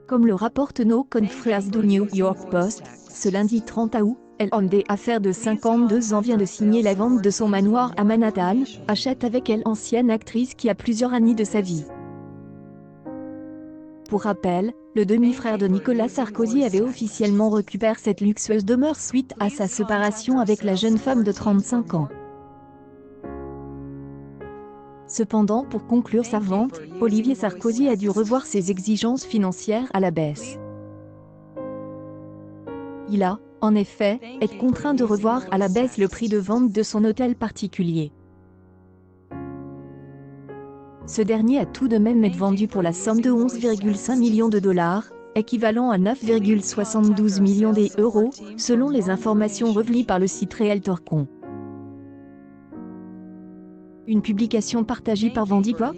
Comme le rapporte No Confreres du New York Post, ce lundi 30 août, El Hombre d'affaires de 52 ans vient de signer la vente de son manoir à Manhattan, achète avec elle ancienne actrice qui a plusieurs années de sa vie. Pour rappel, le demi-frère de Nicolas Sarkozy avait officiellement récupéré cette luxueuse demeure suite à sa séparation avec la jeune femme de 35 ans. Cependant, pour conclure sa vente, Olivier Sarkozy a dû revoir ses exigences financières à la baisse. Il a, en effet, été contraint de revoir à la baisse le prix de vente de son hôtel particulier. Ce dernier a tout de même été vendu pour la somme de 11,5 millions de dollars, équivalent à 9,72 millions d'euros, selon les informations revenues par le site Realtor.com. Une publication partagée par Vendipop.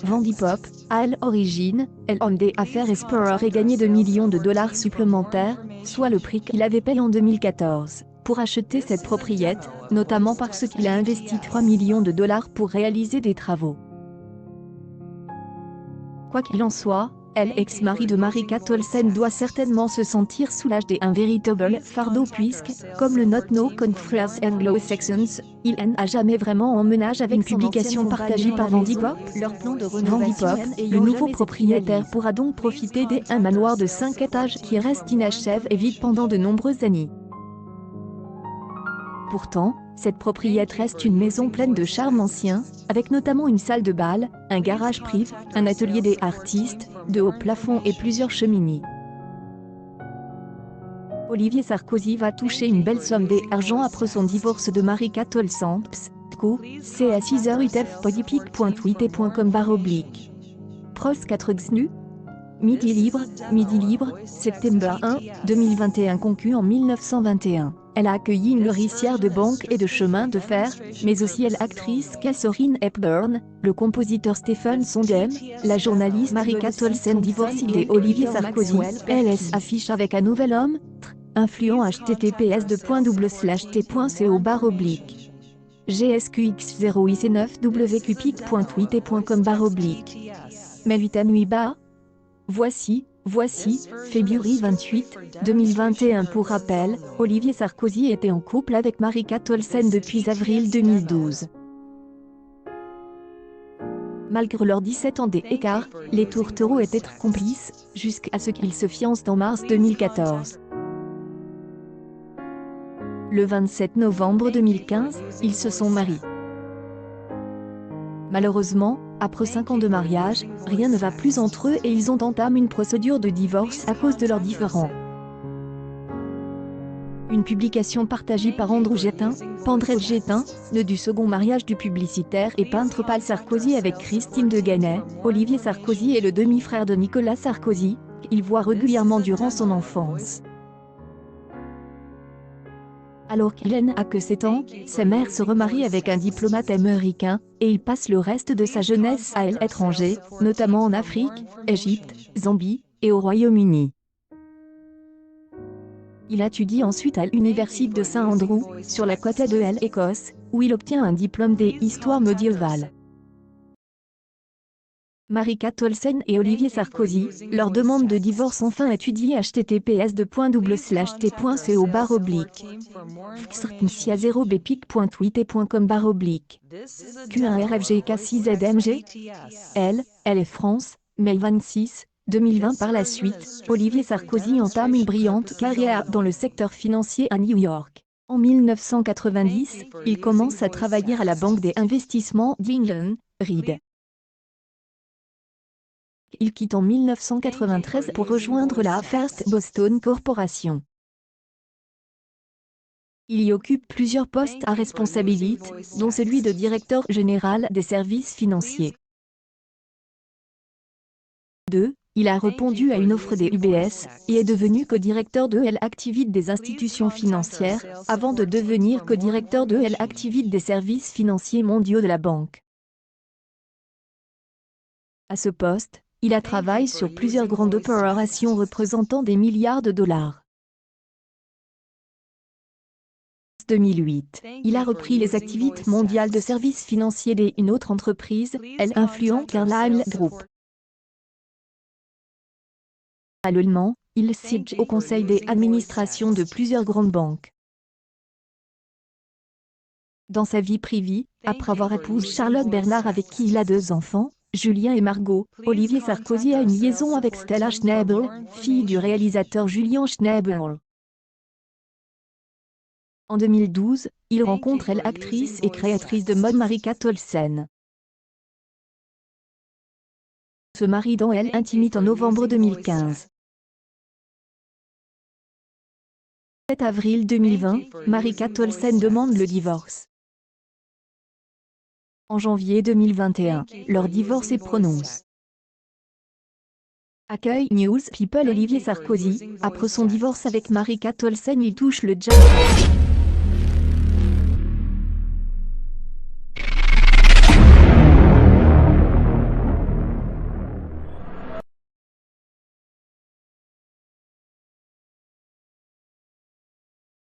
Vendipop, à l'origine, El Hombre d'affaires espérait gagner 2 millions de dollars supplémentaires, soit le prix qu'il avait payé en 2014, pour acheter cette propriété, notamment parce qu'il a investi 3 millions de dollars pour réaliser des travaux. Quoi qu'il en soit, l'ex-mari de Marika Olsen doit certainement se sentir soulagé un véritable fardeau puisque, comme le note No Confreres Anglo-Saxons, il n'a jamais vraiment emménagé avec une publication partagée par Vendipop. Vendipop, le nouveau propriétaire pourra donc profiter d'un manoir de 5 étages qui reste inachevé et vide pendant de nombreuses années. Pourtant, cette propriété reste une maison pleine de charme ancien, avec notamment une salle de bal, un garage privé, un atelier des artistes, de hauts plafonds et plusieurs cheminées. Olivier Sarkozy va toucher une belle somme d'argent après son divorce de Marika Olsen. C'est à 6h utf.polipic.tweet.com/. Pros 4 XNU. Midi libre, septembre 1, 2021 conçue en 1921. Elle a accueilli une nourricière de banque et de chemin de fer, mais aussi l'actrice Catherine Hepburn, le compositeur Stephen Sondheim, la journaliste Marika Olsen divorcée et Olivier Sarkozy. Elle s'affiche avec un nouvel homme, influent https://t.co/. GSQX0IC9wqpic.tweet.com/. Mais 8 à nuit bas. Voici, février 28, 2021. Pour rappel, Olivier Sarkozy était en couple avec Marika Olsen depuis avril 2012. Malgré leurs 17 ans d'écart, les tourtereaux étaient complices, jusqu'à ce qu'ils se fiancent en mars 2014. Le 27 novembre 2015, ils se sont mariés. Malheureusement, après 5 ans de mariage, rien ne va plus entre eux et ils ont entamé une procédure de divorce à cause de leurs différends. Une publication partagée par Andrew Jetin, ne du second mariage du publicitaire et peintre Paul Sarkozy avec Christine de Ganay, Olivier Sarkozy est le demi-frère de Nicolas Sarkozy, qu'il voit régulièrement durant son enfance. Alors qu'il n'a que 7 ans, sa mère se remarie avec un diplomate américain, et il passe le reste de sa jeunesse à l'étranger, notamment en Afrique, Égypte, Zambie, et au Royaume-Uni. Il étudie ensuite à l'université de Saint Andrew, sur la côte de l'Écosse, où il obtient un diplôme d'histoire médiévale. Marika Olsen et Olivier Sarkozy, leur demande de divorce enfin étudiée https://t.co/. Xrtncia0bpic.tweet.com/. Q1RFGK6ZMG. Elle est France, mai 26, 2020. Par la suite, Olivier Sarkozy entame une brillante carrière dans le secteur financier à New York. En 1990, il commence à travailler à la banque des investissements d'England, Reed. Il quitte en 1993 pour rejoindre la First Boston Corporation. Il y occupe plusieurs postes à responsabilité, dont celui de directeur général des services financiers. Il a répondu à une offre des UBS, et est devenu co-directeur de l'activité des institutions financières, avant de devenir co-directeur de l'activité des services financiers mondiaux de la banque. À ce poste, il a travaillé sur plusieurs grandes opérations représentant des milliards de dollars. 2008, il a repris les activités mondiales de services financiers d'une autre entreprise, Influent Carlyle Group. Parallèlement, il siège au conseil d'administration de plusieurs grandes banques. Dans sa vie privée, après avoir épousé Charlotte Bernard avec qui il a 2 enfants, Julien et Margot, Olivier Sarkozy a une liaison avec Stella Schnabel, fille du réalisateur Julien Schnabel. En 2012, il rencontre l'actrice et créatrice de mode Marika Tolsen. Se marie dans Elle Intimite en novembre 2015. 7 avril 2020, Marika Tolsen demande le divorce. En janvier 2021, leur divorce est prononcé. Accueil News People Olivier Sarkozy, après son divorce avec Marika Tolsen il touche le jackpot.